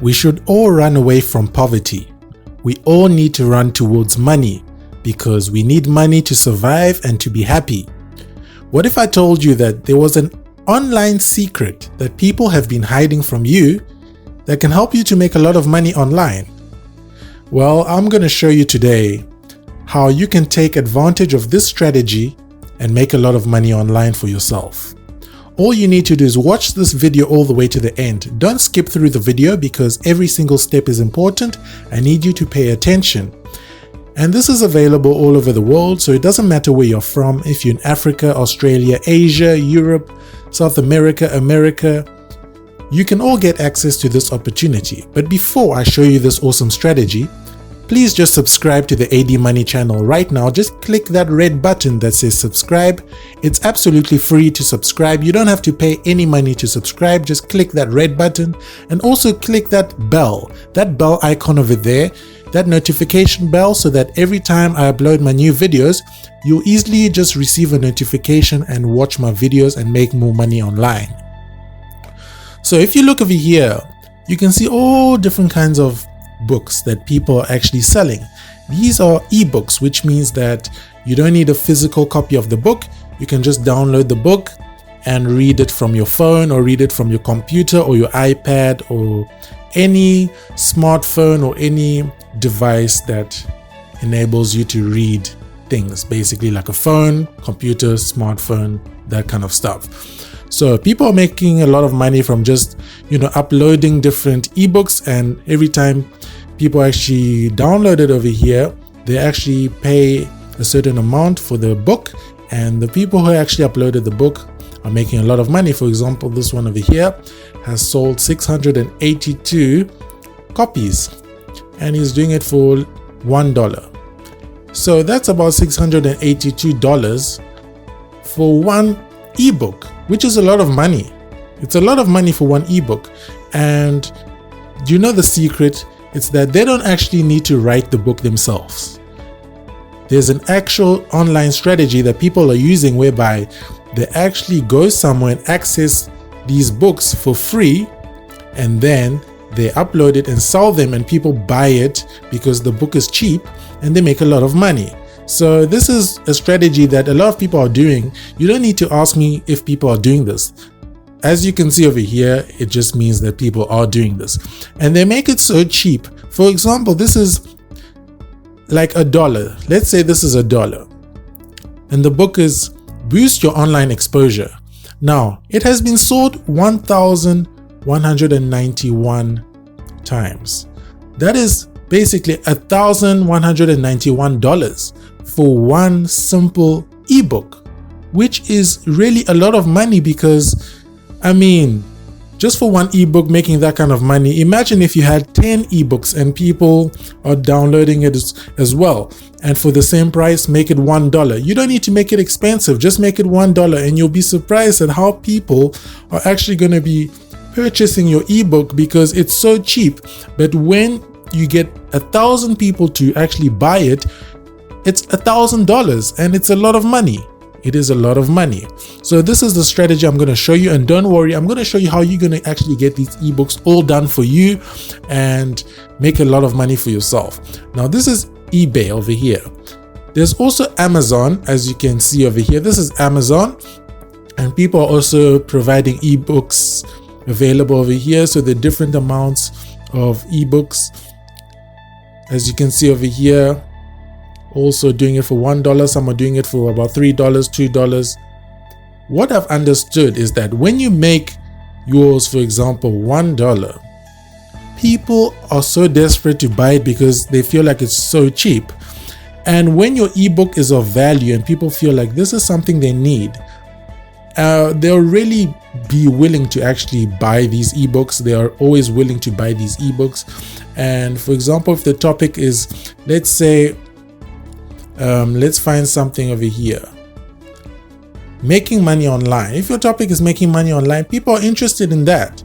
We should all run away from poverty. We all need to run towards money because we need money to survive and to be happy. What if I told you that there was an online secret that people have been hiding from you that can help you to make a lot of money online? Well, I'm going to show you today how you can take advantage of this strategy and make a lot of money online for yourself. All you need to do is watch this video all the way to the end. Don't skip through the video because every single step is important. I need you to pay attention. And this is available all over the world, so it doesn't matter where you're from. If you're in Africa, Australia, Asia, Europe, South America, you can all get access to this opportunity. But before I show you this awesome strategy, please just subscribe to the AD Money channel right now. Just click that red button that says subscribe. It's absolutely free to subscribe. You don't have to pay any money to subscribe. Just click that red button and also click that bell icon over there, that notification bell, so that every time I upload my new videos, you'll easily just receive a notification and watch my videos and make more money online. So if you look over here, you can see all different kinds of books that people are actually selling. These are ebooks, which means that you don't need a physical copy of the book. You can just download the book and read it from your phone or read it from your computer or your iPad or any smartphone or any device that enables you to read things, basically like a phone, computer, smartphone, that kind of stuff. So people are making a lot of money from just, uploading different ebooks, and every time people actually download it over here, they actually pay a certain amount for the book, and the people who actually uploaded the book are making a lot of money. For example, this one over here has sold 682 copies and he's doing it for $1. So that's about $682 for one ebook, which is a lot of money. It's a lot of money for one ebook. And do you know the secret? It's that they don't actually need to write the book themselves. There's an actual online strategy that people are using whereby they actually go somewhere and access these books for free, and then they upload it and sell them, and people buy it because the book is cheap and they make a lot of money. So this is a strategy that a lot of people are doing. You don't need to ask me if people are doing this. As you can see over here, it just means that people are doing this. And they make it so cheap. For example, this is like $1. Let's say this is $1. And the book is Boost Your Online Exposure. Now, it has been sold 1,191 times. That is basically $1,191 for one simple ebook, which is really a lot of money because, just for one ebook making that kind of money, imagine if you had 10 ebooks and people are downloading it as well. And for the same price, make it $1. You don't need to make it expensive, just make it $1, and you'll be surprised at how people are actually going to be purchasing your ebook because it's so cheap. But when you get 1,000 people to actually buy it, it's $1,000, and it's a lot of money. It is a lot of money. So this is the strategy I'm going to show you, and don't worry, I'm going to show you how you're going to actually get these ebooks all done for you and make a lot of money for yourself. Now this is eBay over here. There's also Amazon, as you can see over here. This is Amazon, and people are also providing ebooks available over here. So the different amounts of ebooks, as you can see over here, also doing it for $1. Some are doing it for about $3, $2. What I've understood is that when you make yours, for example, $1, people are so desperate to buy it because they feel like it's so cheap. And when your ebook is of value and people feel like this is something they need, they'll really be willing to actually buy these ebooks. They are always willing to buy these ebooks. And for example, if the topic is, let's say, let's find something over here, making money online. If your topic is making money online, people are interested in that.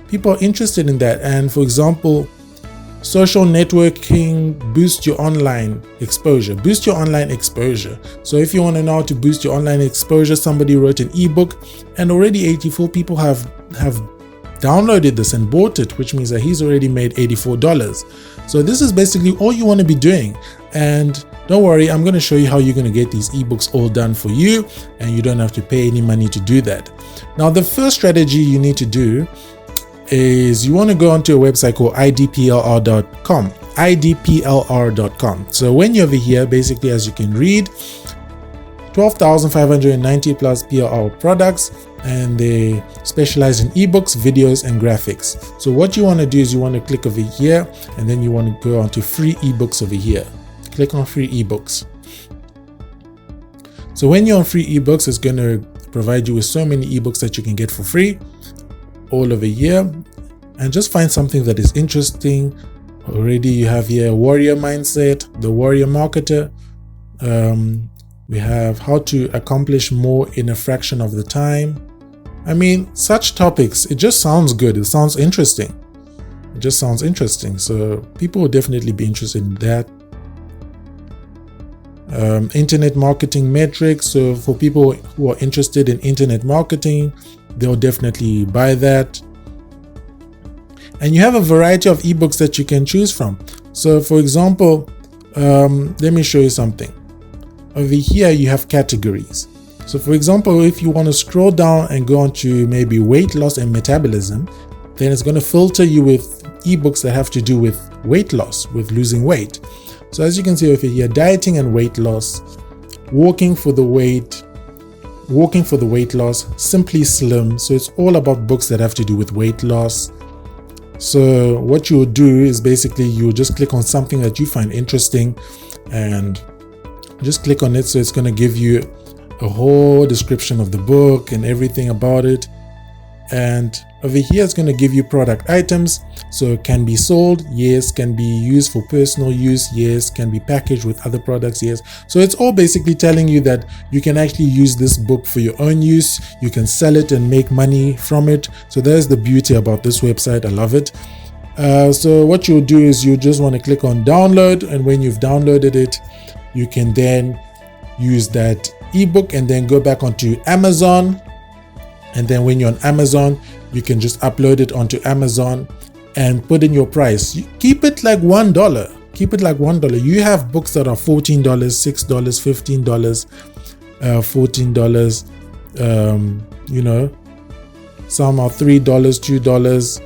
People are interested in that. And for example, social networking, boost your online exposure. Boost your online exposure. So if you want to know how to boost your online exposure, somebody wrote an ebook and already 84 people have downloaded this and bought it, which means that he's already made $84. So this is basically all you want to be doing. And don't worry, I'm going to show you how you're going to get these ebooks all done for you, and you don't have to pay any money to do that. Now, the first strategy you need to do is you want to go onto a website called idplr.com. idplr.com. So when you're over here, basically, as you can read, 12,590 plus PLR products, and they specialize in ebooks, videos, and graphics. So what you want to do is you want to click over here, and then you want to go onto free ebooks over here. Click on free ebooks. So when you're on free ebooks, it's going to provide you with so many ebooks that you can get for free all over here. And just find something that is interesting. Already you have here warrior mindset, the warrior marketer. We have how to accomplish more in a fraction of the time. I mean, such topics, it just sounds good. It sounds interesting. It just sounds interesting. So people will definitely be interested in that. Internet marketing metrics. So for people who are interested in internet marketing, they'll definitely buy that. And you have a variety of ebooks that you can choose from. So for example, let me show you something. Over here, you have categories. So for example, if you want to scroll down and go on to maybe weight loss and metabolism, then it's going to filter you with ebooks that have to do with weight loss, with losing weight. So as you can see over here, dieting and weight loss, walking for the weight loss, simply slim. So it's all about books that have to do with weight loss. So what you will do is basically you'll just click on something that you find interesting and just click on it. So it's going to give you a whole description of the book and everything about it. And over here, it's going to give you product items. So it can be sold, yes. Can be used for personal use, yes. Can be packaged with other products, yes. So it's all basically telling you that you can actually use this book for your own use. You can sell it and make money from it. So there's the beauty about this website. I love it. So what you'll do is you just want to click on download. And when you've downloaded it, you can then use that ebook and then go back onto Amazon. And then when you're on Amazon, you can just upload it onto Amazon and put in your price. You keep it like $1. Keep it like $1. You have books that are $14, $6, $15, $14. You know, some are $3, $2.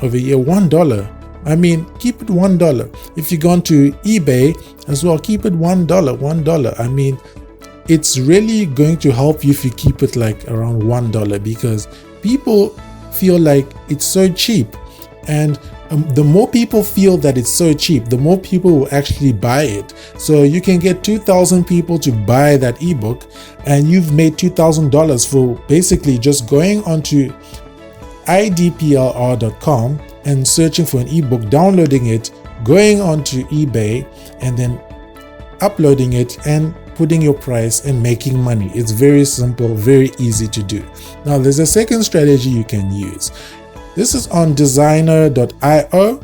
Over here, $1. I mean, keep it $1. If you go onto eBay as well, keep it $1. I mean, it's really going to help you if you keep it like around $1, because people feel like it's so cheap. And the more people feel that it's so cheap, the more people will actually buy it. So you can get 2,000 people to buy that ebook, and you've made $2,000 for basically just going onto idplr.com and searching for an ebook, downloading it, going onto eBay, and then uploading it and putting your price and making money. It's very simple, very easy to do. Now, there's a second strategy you can use. This is on designer.io.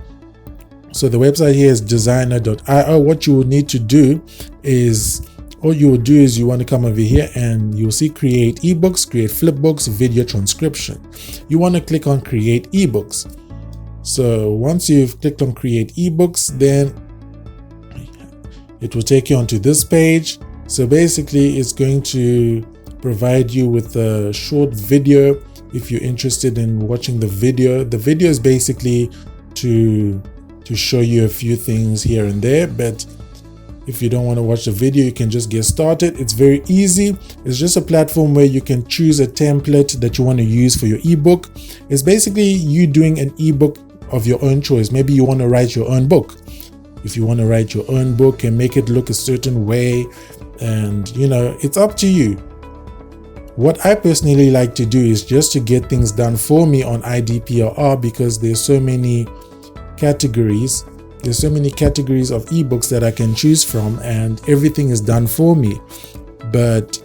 So the website here is designer.io. What you will need to do is, all you will do is you want to come over here and you'll see create ebooks, create flipbooks, video transcription. You want to click on create ebooks. So once you've clicked on create ebooks, then it will take you onto this page. So basically it's going to provide you with a short video if you're interested in watching the video. The video is basically to show you a few things here and there, but if you don't want to watch the video, you can just get started. It's very easy. It's just a platform where you can choose a template that you want to use for your ebook. It's basically you doing an ebook of your own choice. Maybe you want to write your own book. If you want to write your own book and make it look a certain way, and you know, it's up to you. What I personally like to do is just to get things done for me on IDPLR, because there's so many categories. There's so many categories of ebooks that I can choose from, and everything is done for me. But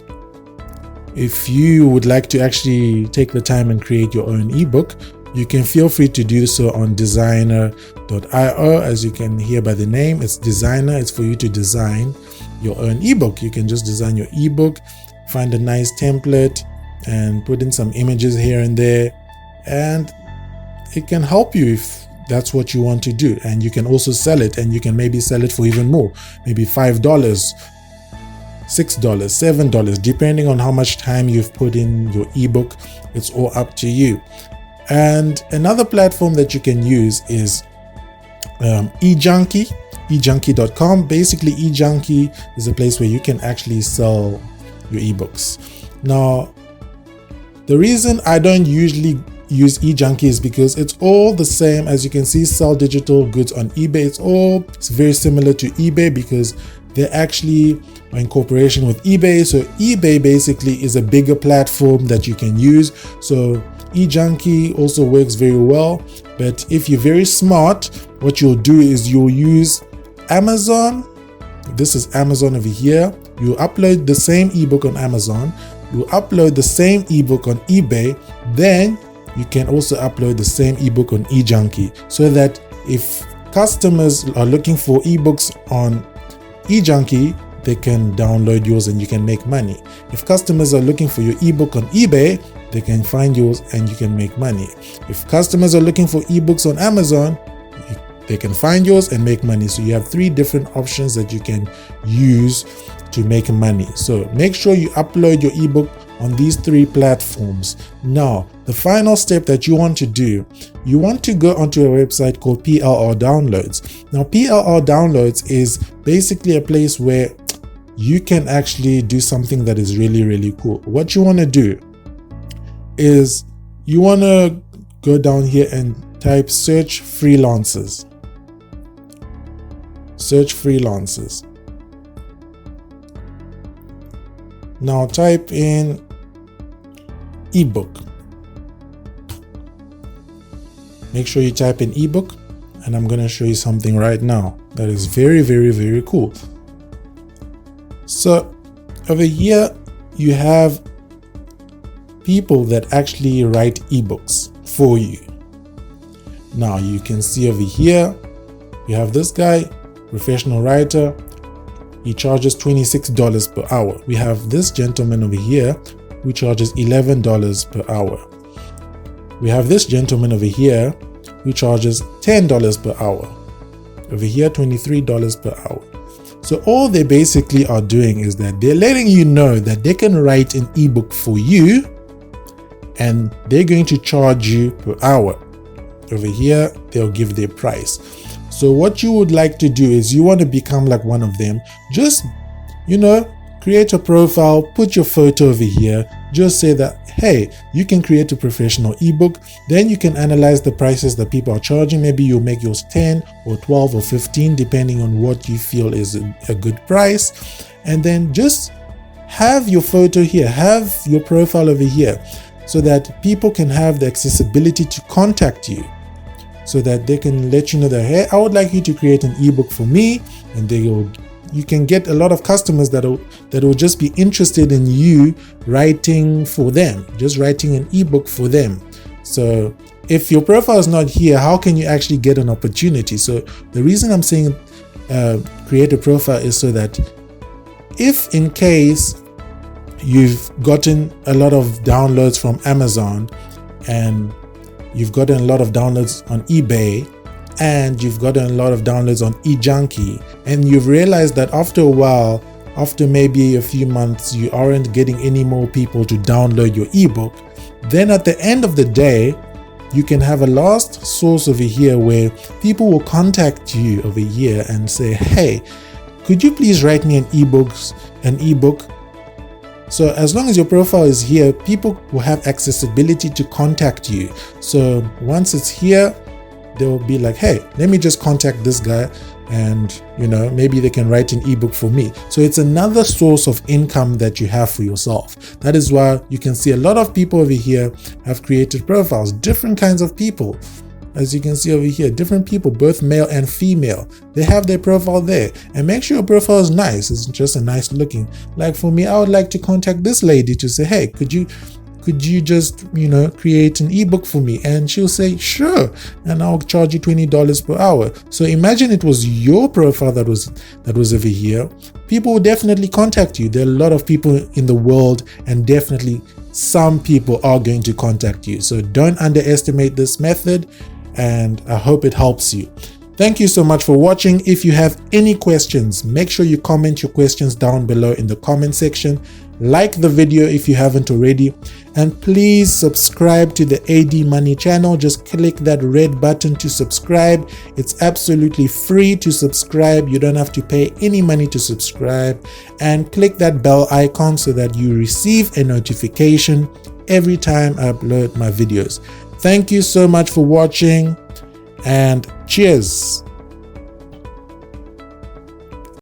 if you would like to actually take the time and create your own ebook, you can feel free to do so on designer.io. As you can hear by the name, it's designer. It's for you to design your own ebook. You can just design your ebook, find a nice template and put in some images here and there, and it can help you if that's what you want to do. And you can also sell it, and you can maybe sell it for even more, maybe $5, $6, $7, depending on how much time you've put in your ebook. It's all up to you. And another platform that you can use is eJunkie, eJunkie.com. Basically, eJunkie is a place where you can actually sell your ebooks. Now, the reason I don't usually use eJunkie is because it's all the same. As you can see, sell digital goods on eBay. It's very similar to eBay because they're actually in cooperation with eBay. So eBay basically is a bigger platform that you can use. So eJunkie also works very well. But if you're very smart, what you'll do is you'll use Amazon. This is Amazon over here. You upload the same ebook on Amazon. You upload the same ebook on eBay. Then you can also upload the same ebook on eJunkie, so that if customers are looking for ebooks on eJunkie, they can download yours and you can make money. If customers are looking for your ebook on eBay, they can find yours and you can make money. If customers are looking for ebooks on Amazon, they can find yours and make money. So you have 3 different options that you can use to make money. So make sure you upload your ebook on these 3 platforms. Now, the final step that you want to do, you want to go onto a website called PLR Downloads. Now, PLR Downloads is basically a place where you can actually do something that is really, really cool. What you want to do is you want to go down here and type search freelancers. Search freelancers. Now type in ebook. Make sure you type in ebook, and I'm going to show you something right now that is very, very, very cool. So over here you have people that actually write ebooks for you. Now you can see over here you have this guy, professional writer. He charges $26 per hour. We have this gentleman over here who charges $11 per hour. We have this gentleman over here who charges $10 per hour. Over here, $23 per hour. So all they basically are doing is that they're letting you know that they can write an ebook for you and they're going to charge you per hour. Over here, they'll give their price. So what you would like to do is you want to become like one of them. Just, create a profile, put your photo over here. Just say that, hey, you can create a professional ebook. Then you can analyze the prices that people are charging. Maybe you'll make yours 10 or 12 or 15, depending on what you feel is a good price. And then just have your photo here, have your profile over here, so that people can have the accessibility to contact you, so that they can let you know that, hey, I would like you to create an ebook for me, and you can get a lot of customers that will just be interested in you writing for them, just writing an ebook for them. So if your profile is not here, how can you actually get an opportunity? So the reason I'm saying create a profile is so that if in case you've gotten a lot of downloads from Amazon, and you've gotten a lot of downloads on eBay, and you've gotten a lot of downloads on eJunkie, and you've realized that after a while, after maybe a few months, you aren't getting any more people to download your ebook, then at the end of the day, you can have a last source over here where people will contact you over here and say, hey, could you please write me an ebook? So as long as your profile is here, people will have accessibility to contact you. So once it's here, they'll be like, hey, let me just contact this guy, and maybe they can write an ebook for me. So it's another source of income that you have for yourself. That is why you can see a lot of people over here have created profiles, different kinds of people. As you can see over here, different people, both male and female, they have their profile there. And make sure your profile is nice. It's just a nice looking. Like for me, I would like to contact this lady to say, hey, could you just, create an ebook for me? And she'll say, sure. And I'll charge you $20 per hour. So imagine it was your profile that was over here. People will definitely contact you. There are a lot of people in the world, and definitely some people are going to contact you. So don't underestimate this method, and I hope it helps you. Thank you so much for watching. If you have any questions, make sure you comment your questions down below in the comment section. Like the video if you haven't already, and please subscribe to the AD Money channel. Just click that red button to subscribe. It's absolutely free to subscribe. You don't have to pay any money to subscribe, and click that bell icon so that you receive a notification every time I upload my videos. Thank you so much for watching, and cheers.